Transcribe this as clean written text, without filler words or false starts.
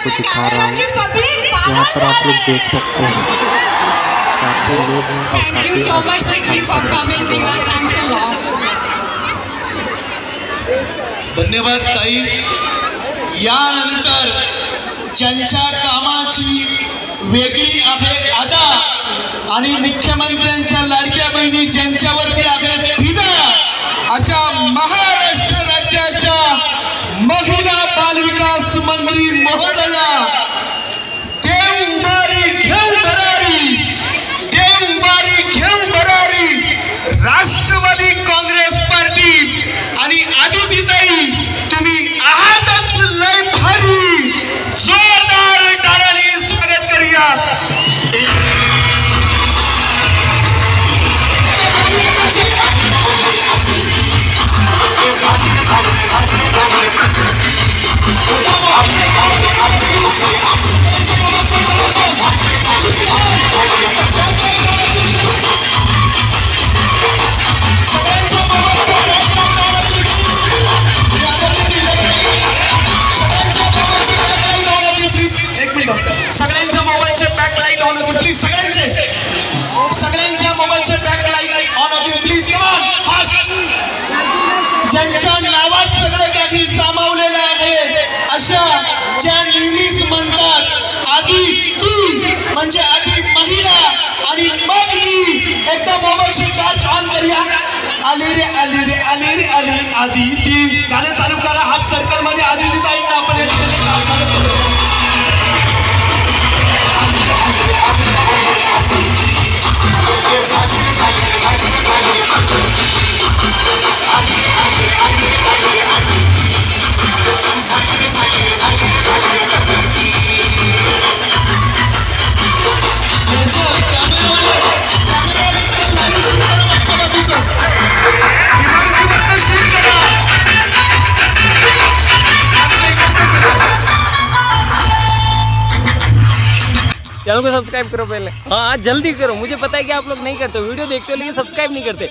आपको दिखा रहा हूँ। यहाँ पर आप लोग देख सकते हैं काफी लोग हैं और धन्यवाद ताई। यानंतर ज्यांच्या कामाची वेगळी आहे अदा आणि मुख्यमंत्र्यांच्या लाडक्या बहिणी ज्यांच्यावरती आहे फिदा अशा महाराष्ट्र राज्याच्या महिला बालविकास मंत्री महोदया देव उभारी घेऊ भरारी, देव उभारी घेऊ भरारी, राष्ट्रवादी काँग्रेस पार्टी आणि आदितीताई तुम्ही आहातच लय भारी। जोरदार टाळ्यांनी स्वागत करूया। सगळ्यांच्या मोबाईलचे बॅक लाईट ऑन होते प्लीज, सगळ्यांच्या मोबाईलचे बॅक लाईट ऑन होते प्लीज। Come on fast. ज्यांच्या नावात सगळं काही सामावलेलं आहे अशा ज्या नेहमीच म्हणतात आधी ती म्हणजे आधी महिला आणि मग मी, एकदा मोबाईलचे चार्ज ऑन करूया। आले रे आले रे आले रे आले आधी ती गाणं चालू करा। हात सर्कल मध्ये आधी ती ताईंना आपण चैनल को सब्सक्राइब करो पहले। हाँ जल्दी करो, मुझे पता है कि आप लोग नहीं करते, वीडियो देखते हो लेकिन सब्सक्राइब नहीं करते।